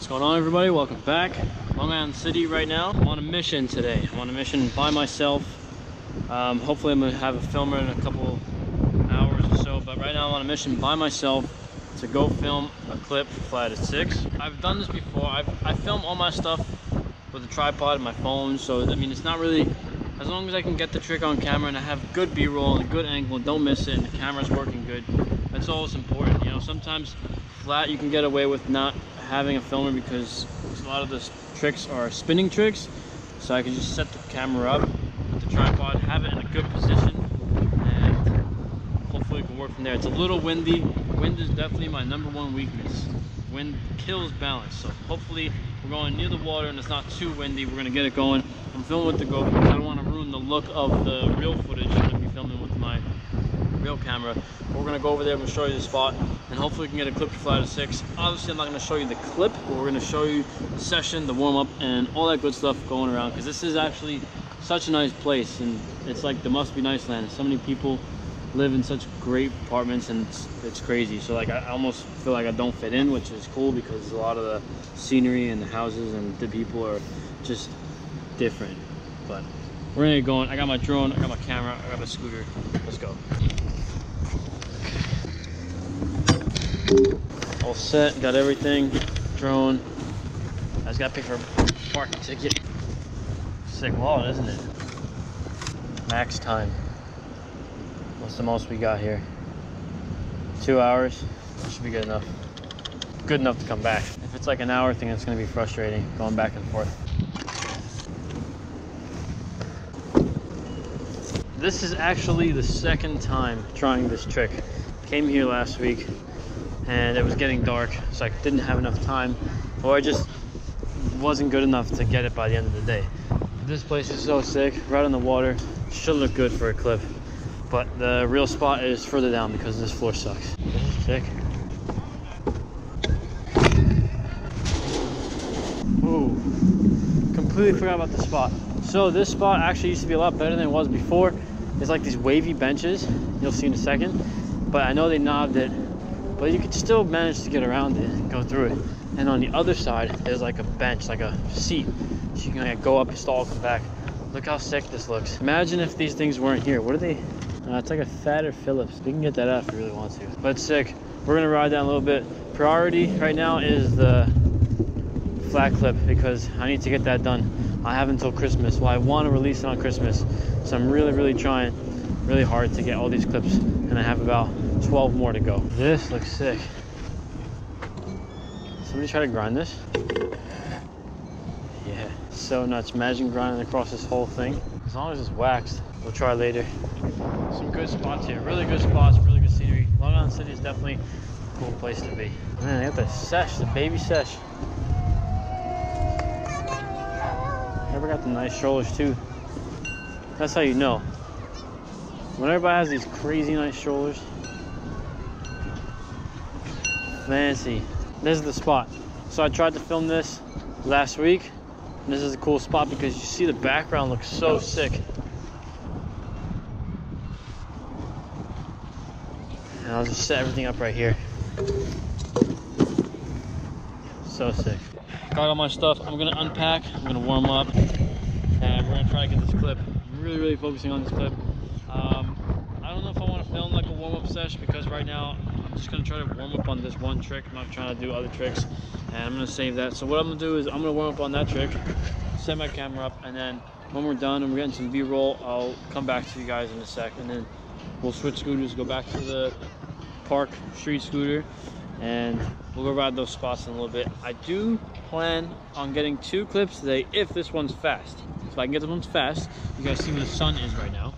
going on, everybody? Welcome back. Long Island City right now. I'm on a mission today. I'm on a mission by myself. Hopefully I'm gonna have a filmer in a couple hours or so, but right now I'm on a mission by myself to go film a clip for Flat at 6. I've done this before. I film all my stuff with a tripod and my phone, so I mean, it's not really, as long as I can get the trick on camera and I have good b-roll and a good angle and don't miss it and the camera's working good, that's all that's important. You know, sometimes flat you can get away with not having a filmer because a lot of the tricks are spinning tricks, so I can just set the camera up with the tripod, have it in a good position, and hopefully it can work from there. It's a little windy. Wind is definitely my #1 weakness. Wind kills balance, so hopefully we're going near the water and it's not too windy. We're gonna get it going. I'm filming with the GoPro because I don't want to ruin the look of the real footage. I'm gonna be filming with my real camera. We're gonna go over there, I'm gonna show you the spot, and hopefully we can get a clip to Flat at 6. Obviously I'm not gonna show you the clip, but we're gonna show you the session, the warm-up, and all that good stuff going around, because this is actually such a nice place, and it's like the must be nice land. So many people live in such great apartments, and it's crazy. So like I almost feel like I don't fit in, which is cool because a lot of the scenery and the houses and the people are just different. But we're gonna get going. I got my drone, I got my camera, I got my scooter. Let's go. All set, got everything. Drone. I just gotta pay for a parking ticket. Sick law, isn't it? Max time. What's the most we got here? 2 hours. That should be good enough. Good enough to come back. If it's like an hour thing, it's gonna be frustrating going back and forth. This is actually the second time trying this trick. Came here last week and it was getting dark, so I didn't have enough time, or I just wasn't good enough to get it by the end of the day. This place is so sick, right on the water. Should look good for a clip, but the real spot is further down because this floor sucks. This is sick. Ooh, completely forgot about the spot. So this spot actually used to be a lot better than it was before. It's like these wavy benches, you'll see in a second, but I know they knobbed it, but you could still manage to get around it and go through it. And on the other side, there's like a bench, like a seat, so you can like go up, stall, come back. Look how sick this looks. Imagine if these things weren't here. What are they? It's like a fatter Phillips. We can get that out if you really want to. But it's sick. We're gonna ride down a little bit. Priority right now is the flat clip because I need to get that done. I have until Christmas. Well, I want to release it on Christmas, so I'm really trying really hard to get all these clips, and I have about 12 more to go. This looks sick. Somebody try to grind this? Yeah, so nuts. Imagine grinding across this whole thing. As long as it's waxed, we'll try later. Some good spots here, really good spots, really good scenery. Long Island City is definitely a cool place to be. Man, they got the sesh, the baby sesh. Never got the nice strollers too. That's how you know. When everybody has these crazy nice strollers. Fancy. This is the spot. So I tried to film this last week, and this is a cool spot because you see the background looks so sick. And I'll just set everything up right here. So sick. Got all my stuff. I'm gonna unpack, I'm gonna warm up, and we're gonna try to get this clip. I'm really focusing on this clip. I don't know if I want to film like a warm-up session because right now I'm just gonna try to warm up on this one trick. I'm not trying to do other tricks, and I'm gonna save that. So what I'm gonna do is I'm gonna warm up on that trick, set my camera up, and then when we're done and we're getting some b-roll, I'll come back to you guys in a sec, and then we'll switch scooters, go back to the park street scooter, and we'll go ride those spots in a little bit. I do plan on getting 2 clips today if this one's fast. If I can get this one fast, you guys see where the sun is right now.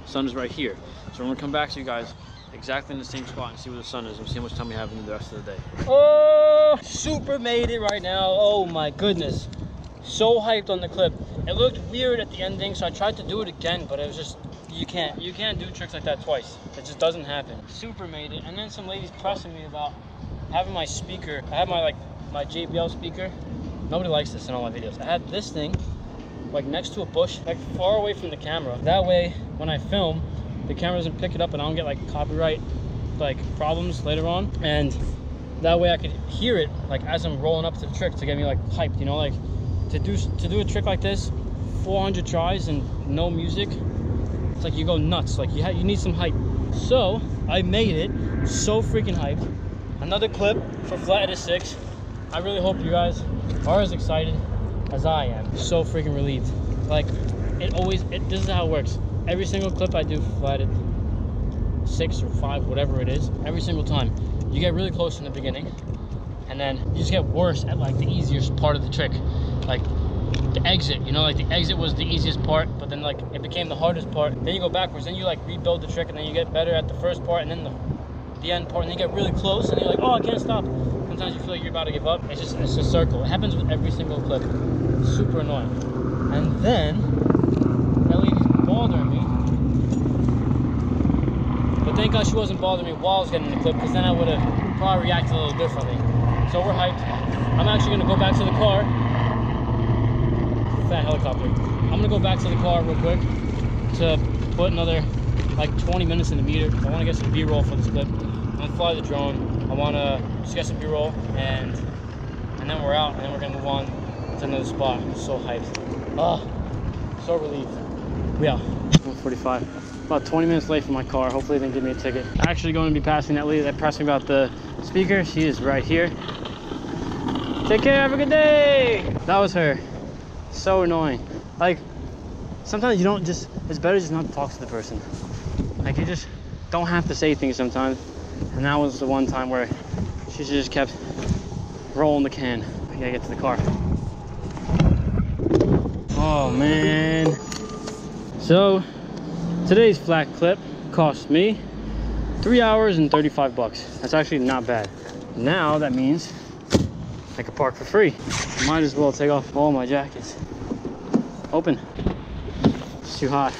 The sun is right here. So I'm gonna come back to you guys exactly in the same spot and see where the sun is and see how much time we have in the rest of the day. Oh, super made it right now. Oh my goodness. So hyped on the clip. It looked weird at the ending, so I tried to do it again, but it was just, you can't do tricks like that twice. It just doesn't happen. Super made it. And then some ladies pressing me about having my speaker. I have my JBL speaker. Nobody likes this in all my videos. I had this thing like next to a bush, like far away from the camera. That way, when I film, the camera doesn't pick it up and I don't get like copyright like problems later on. And That way I could hear it like as I'm rolling up to the trick to get me like hyped, you know, like to do a trick like this, 400 tries and no music, it's like you go nuts. Like you need some hype. So I made it so freaking hyped. Another clip for Flathead 6. I really hope you guys are as excited as I am. So freaking relieved. Like this is how it works. Every single clip I do for Flathead 6 or 5, whatever it is, every single time you get really close in the beginning, and then you just get worse at like the easiest part of the trick, like the exit. You know, like the exit was the easiest part, but then like it became the hardest part. Then you go backwards, then you like rebuild the trick, and then you get better at the first part, and then the end part, and then you get really close, and you're like, oh, I can't stop. Sometimes you feel like you're about to give up. It's a circle. It happens with every single clip. It's super annoying. And then that lady's bothering me. But thank God she wasn't bothering me while I was getting the clip, because then I would have probably reacted a little differently. So we're hyped. I'm actually gonna go back to the car. Fat helicopter. I'm gonna go back to the car real quick to put another like 20 minutes in the meter. I wanna get some B-roll for this clip. I'm gonna fly the drone. I wanna just get some B-roll, and then we're out, and then we're gonna move on to another spot. I'm so hyped. Oh, so relieved. We out. 1:45. About 20 minutes late for my car. Hopefully they didn't give me a ticket. Actually going to be passing that lady that pressed me about the speaker. She is right here. Take care, have a good day. That was her. So annoying. Like, sometimes you don't just, it's better just not to talk to the person. Like, you just don't have to say things sometimes. And that was the one time where she just kept rolling the can. I gotta get to the car. Oh man. So today's flat clip cost me 3 hours and 35 bucks. That's actually not bad. Now that means I can park for free. Might as well take off all my jackets. Open. It's too hot.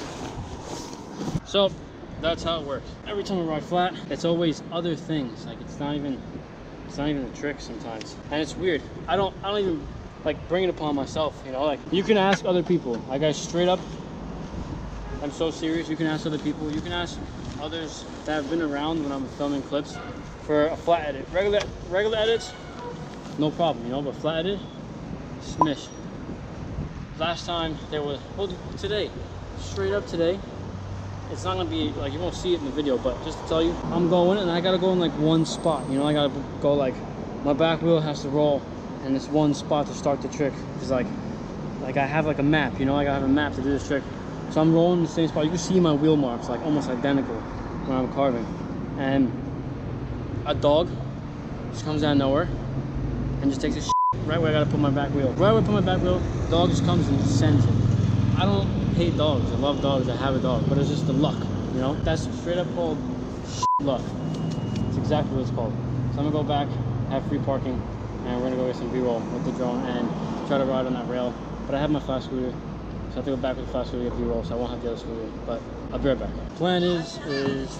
So that's how it works. Every time I ride flat, it's always other things. Like it's not even a trick sometimes. And it's weird. I don't even like bring it upon myself, you know, like you can ask other people. Like I straight up, I'm so serious. You can ask other people. You can ask others that have been around when I'm filming clips for a flat edit. Regular edits, no problem, you know, but flat edit, smish. Last time there was, well, today, straight up today, it's not gonna be like, you won't see it in the video, but just to tell you, I'm going and I gotta go in like one spot, you know, I gotta go like, my back wheel has to roll in this one spot to start the trick. Because like I have like a map, you know, like I have a map to do this trick. So I'm rolling in the same spot. You can see my wheel marks like almost identical when I'm carving. And a dog just comes out of nowhere and just takes a shit right where I gotta put my back wheel. Right where I put my back wheel, the dog just comes and just sends it. I don't hate dogs, I love dogs, I have a dog, but it's just the luck, you know? That's straight up called luck. It's exactly what it's called. So I'm gonna go back, have free parking, and we're gonna go get some B-roll with the drone and try to ride on that rail. But I have my flat scooter, so I have to go back with the flat scooter to get B-roll, so I won't have the other scooter, but I'll be right back. Plan is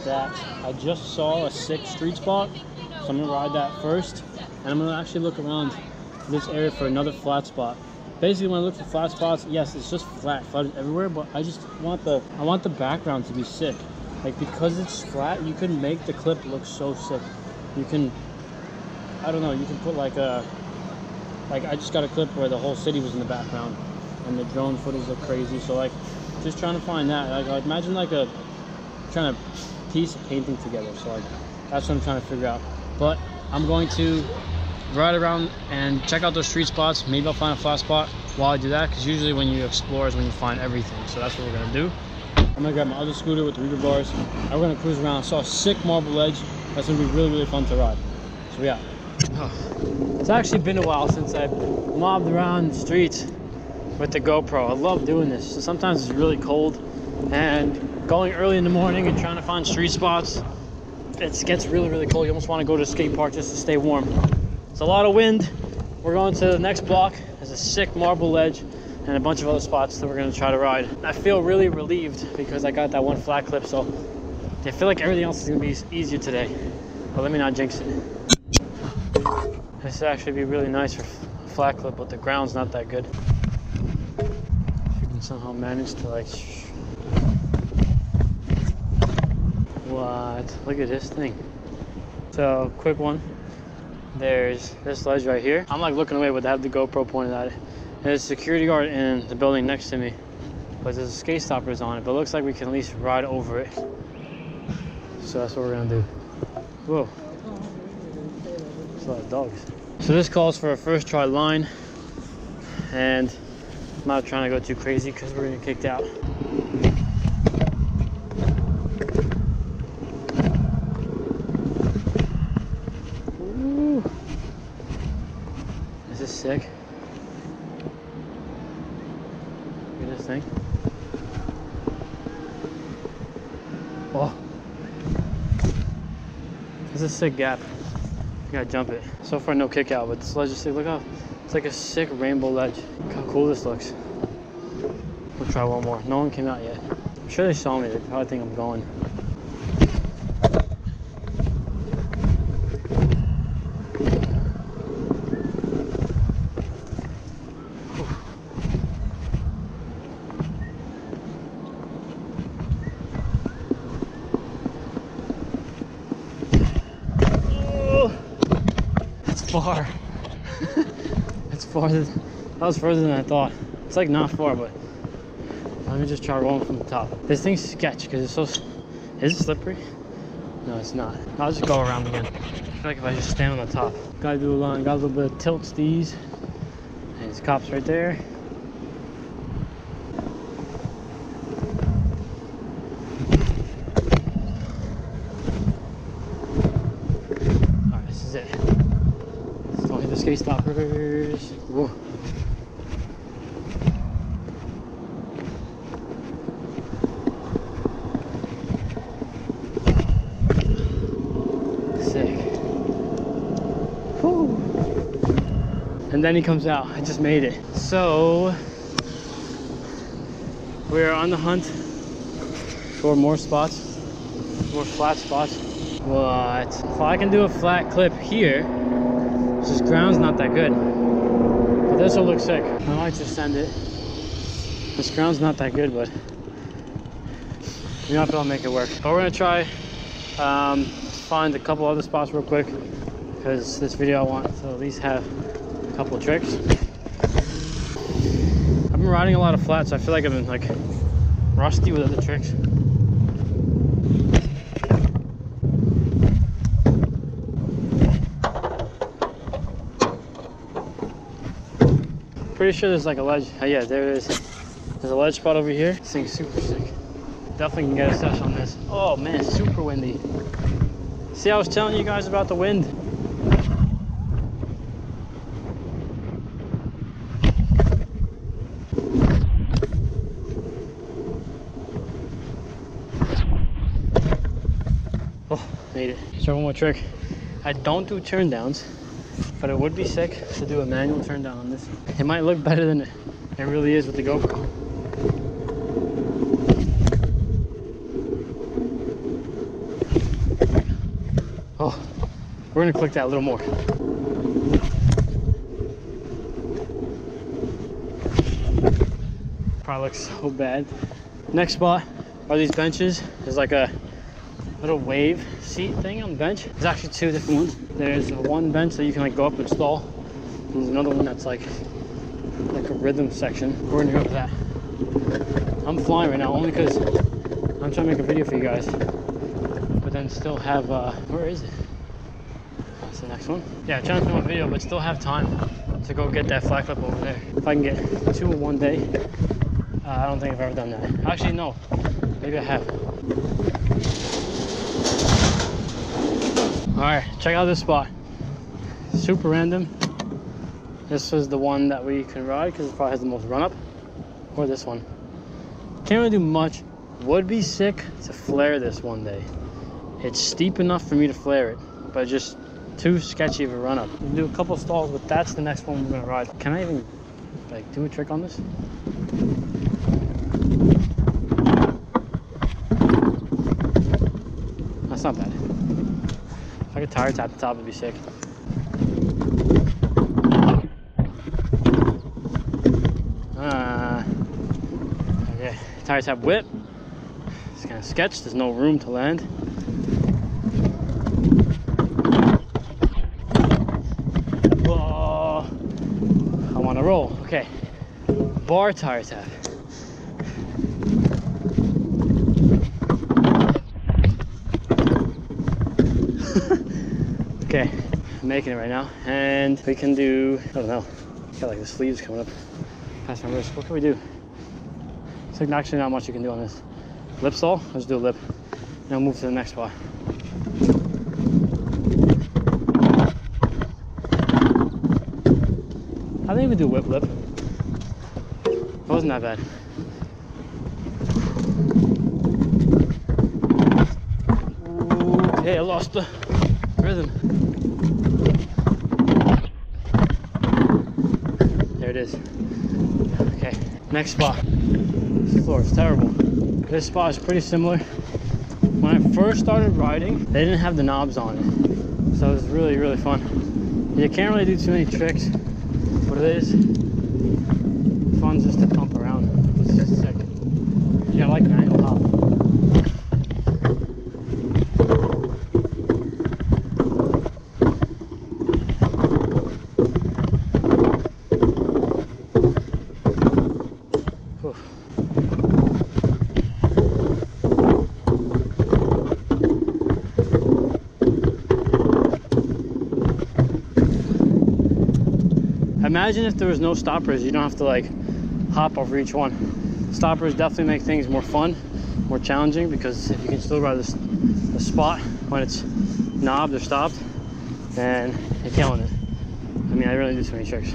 that I just saw a sick street spot, so I'm gonna ride that first, and I'm gonna actually look around this area for another flat spot. Basically, when I look for flat spots, yes, it's just flat everywhere, but I just want the background to be sick. Like, because it's flat, you can make the clip look so sick. You can, I don't know, you can put like I just got a clip where the whole city was in the background and the drone footage looked crazy. So like, just trying to find that. Like imagine like trying to piece a painting together. So like, that's what I'm trying to figure out. But I'm going to ride around and check out those street spots. Maybe I'll find a flat spot while I do that, because usually when you explore is when you find everything. So that's what we're gonna do. I'm gonna grab my other scooter with the reader bars, and we're gonna cruise around. I saw a sick marble ledge. That's gonna be really, really fun to ride. So yeah. It's actually been a while since I've mobbed around the streets with the GoPro. I love doing this. So sometimes it's really cold, and going early in the morning and trying to find street spots, it gets really, really cold. You almost want to go to a skate park just to stay warm. It's a lot of wind. We're going to the next block. There's a sick marble ledge and a bunch of other spots that we're going to try to ride. I feel really relieved because I got that one flat clip, so I feel like everything else is going to be easier today. But let me not jinx it. This would actually be really nice for a flat clip, but the ground's not that good. If you can somehow manage to like... What? Look at this thing. So, quick one. There's this ledge right here. I'm like looking away, but I have the GoPro pointed at it. And there's a security guard in the building next to me. But there's skate stoppers on it, but it looks like we can at least ride over it. So that's what we're gonna do. Whoa. There's a lot of dogs. So this calls for a first try line. And I'm not trying to go too crazy because we're gonna get kicked out. Ooh. This is sick. Look at this thing. Oh. This is a sick gap. You gotta jump it. So far no kick out, but this ledge is sick. Look how it's like a sick rainbow ledge. Look how cool this looks. We'll try one more. No one came out yet. I'm sure they saw me. They probably think I'm going. Far. It's farther. That was further than I thought. It's like not far, but let me just try rolling from the top. This thing's sketch because it's so. Is it slippery? No, it's not. I'll just go around again. I feel like if I just stand on the top. Gotta do a line. Got a little bit of tilt steez. And there's cops right there. Alright, this is it. The skate stoppers. Whoa. Sick. Woo. And then he comes out. I just made it. So we're on the hunt for more spots, more flat spots. But if I can do a flat clip here, this ground's not that good, but this will look sick. I might just send it. This ground's not that good, but we're not gonna make it work. But we're gonna try find a couple other spots real quick, because this video I want to at least have a couple of tricks. I've been riding a lot of flats, so I feel like I've been like rusty with other tricks. Pretty sure there's like a ledge. Oh yeah, there it is. There's a ledge spot over here. This thing's super sick. Definitely can get a sesh on this. Oh man, it's super windy. See, I was telling you guys about the wind. Oh, made it. Try one more trick. I don't do turn downs, but it would be sick to do a manual turn down on this. It might look better than it really is with the GoPro. Oh, we're gonna click that a little more. Probably looks so bad. Next spot are these benches. There's like a little wave seat thing on the bench. There's actually two different ones. There's one bench that you can like go up and stall. And there's another one that's like a rhythm section. We're gonna go to that. I'm flying right now only because I'm trying to make a video for you guys, but then still have where is it? That's the next one. Yeah, trying to film a video but still have time to go get that flat clip over there. If I can get 2 in one day. I don't think I've ever done that. Actually no, maybe I have. Alright, check out this spot. Super random. This was the one that we can ride because it probably has the most run up. Or this one. Can't really do much. Would be sick to flare this one day. It's steep enough for me to flare it, but just too sketchy of a run up. We'll do a couple stalls, but that's the next one we're gonna ride. Can I even like do a trick on this? That's not bad. If I could tire tap the top, it'd be sick. Okay, tire tap whip. It's kind of sketch. There's no room to land. a roll. Okay. Bar tire tap. Okay, I'm making it right now. And we can do, I don't know. Got like the sleeves coming up past my wrist. What can we do? It's like actually not much you can do on this. Lip stall? Let's do a lip. Now move to the next spot. I think we do whip lip. It wasn't that bad. Okay, I lost the rhythm. There it is. Okay, next spot. This floor is terrible. This spot is pretty similar. When I first started riding, they didn't have the knobs on it. So it was really, really fun. You can't really do too many tricks. What it is, fun just to pump around. It's just sick. Yeah, I like manual hop. Imagine if there was no stoppers, you don't have to like hop over each one. Stoppers definitely make things more fun, more challenging, because if you can still ride the spot when it's knobbed or stopped, then you're killing it. I mean, I really do too many tricks.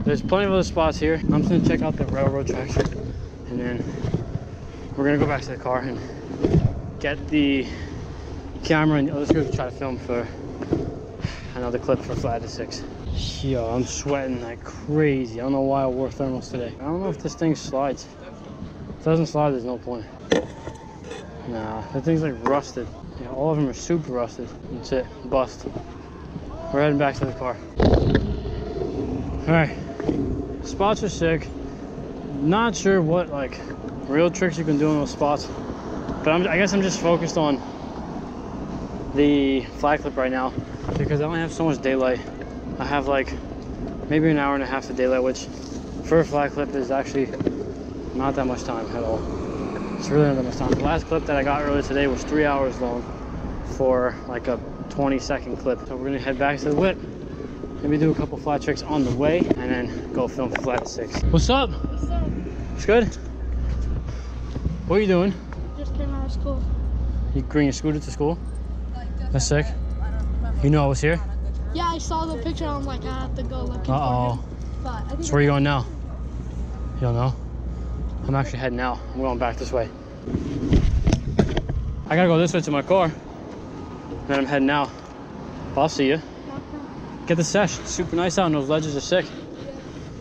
There's plenty of other spots here. I'm just gonna check out the railroad tracks, and then we're gonna go back to the car and get the camera, and let's go try to film for another clip for Flat to 6. Yo, I'm sweating like crazy. I don't know why I wore thermals today. I don't know if this thing slides. If it doesn't slide, there's no point. Nah, that thing's like rusted. Yeah, all of them are super rusted. That's it, bust. We're heading back to the car. All right, spots are sick. Not sure what like real tricks you can do in those spots, but I guess I'm just focused on the flat clip right now because I only have so much daylight. I have like maybe an hour and a half of daylight, which for a flat clip is actually not that much time at all. It's really not that much time. The last clip that I got earlier today was 3 hours long for like a 20-second clip. So we're gonna head back to the whip, maybe do a couple flat tricks on the way, and then go film for Flat 6. What's up? What's up? It's good? What are you doing? Just came out of school. You bring your scooter to school? That's sick. You know I was here? Yeah, I saw the picture. I'm like, I have to go looking for him. But So where are you going now? You don't know? I'm actually heading out. I'm going back this way. I gotta go this way to my car. Then I'm heading out. But I'll see you. Get the sesh. It's super nice out and those ledges are sick.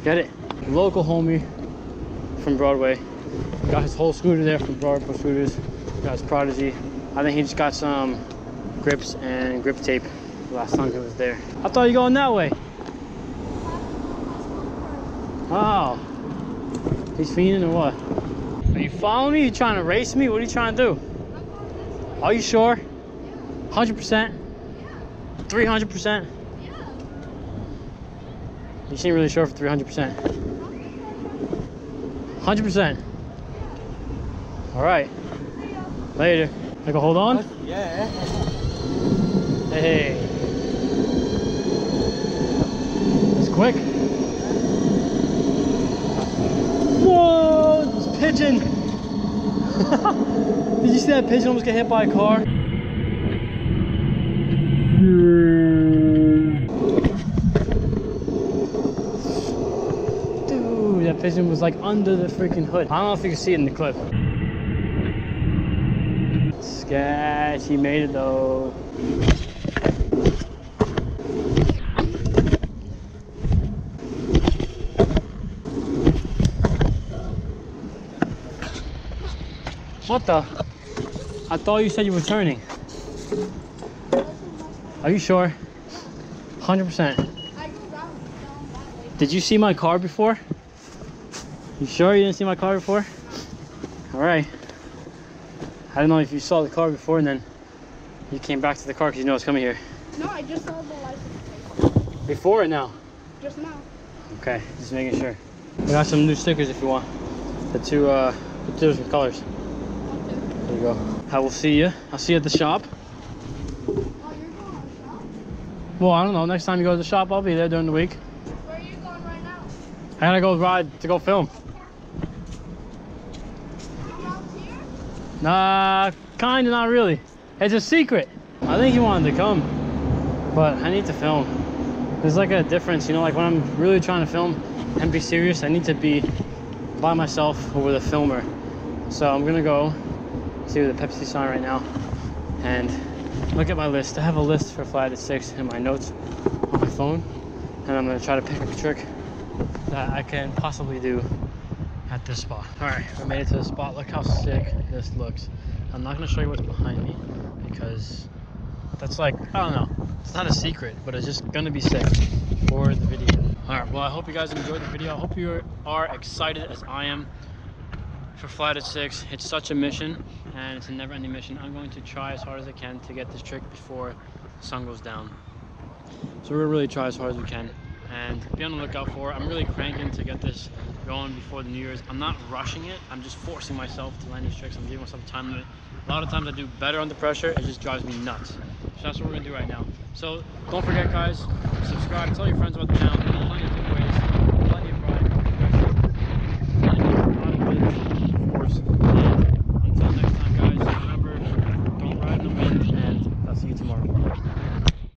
Get it. Local homie from Broadway. Got his whole scooter there from Broadway Scooters. Got his Prodigy. I think he just got some grips and grip tape last time he was there. I thought you were going that way. Oh. He's fiending or what? Are you following me? You trying to race me? What are you trying to do? Are you sure? 100%? 300%? You seem really sure for 300%. 100%. All right. Later. I can hold on? Yeah. Hey. That's quick. Whoa, it's a pigeon. Did you see that pigeon almost get hit by a car? Dude, that pigeon was like under the freaking hood. I don't know if you can see it in the clip. Sketch, he made it though. What the? I thought you said you were turning. Are you sure? 100%. Did you see my car before? You sure you didn't see my car before? All right. I don't know if you saw the car before and then you came back to the car because you know it's coming here. No, I just saw the license plate. Before or now? Just now. Okay, just making sure. We got some new stickers if you want. The two different colors. There you go. I will see you. I'll see you at the shop. Oh, you're going to the shop? Well, I don't know. Next time you go to the shop, I'll be there during the week. Where are you going right now? I gotta go ride to go film. Nah, kinda, not really. It's a secret. I think he wanted to come, but I need to film. There's like a difference, you know, like when I'm really trying to film and be serious, I need to be by myself or with a filmer. So I'm gonna go see the Pepsi sign right now and look at my list. I have a list for Flight at 6 in my notes on my phone, and I'm gonna try to pick up a trick that I can possibly do at this spot. All right, we made it to the spot. Look how sick this looks. I'm not gonna show you what's behind me because that's like, I don't know, it's not a secret, but it's just gonna be sick for the video. All right, well, I hope you guys enjoyed the video. I hope you are excited as I am for Flight at 6. It's such a mission, and it's a never-ending mission. I'm going to try as hard as I can to get this trick before the sun goes down. So we're gonna really try as hard as we can and be on the lookout for it. I'm really cranking to get this going before the New Year's. I'm not rushing it. I'm just forcing myself to land these tricks. I'm giving myself time limit. A lot of times I do better under pressure. It just drives me nuts. So that's what we're gonna do right now. So don't forget, guys, subscribe, tell your friends about the channel. There's plenty of giveaways.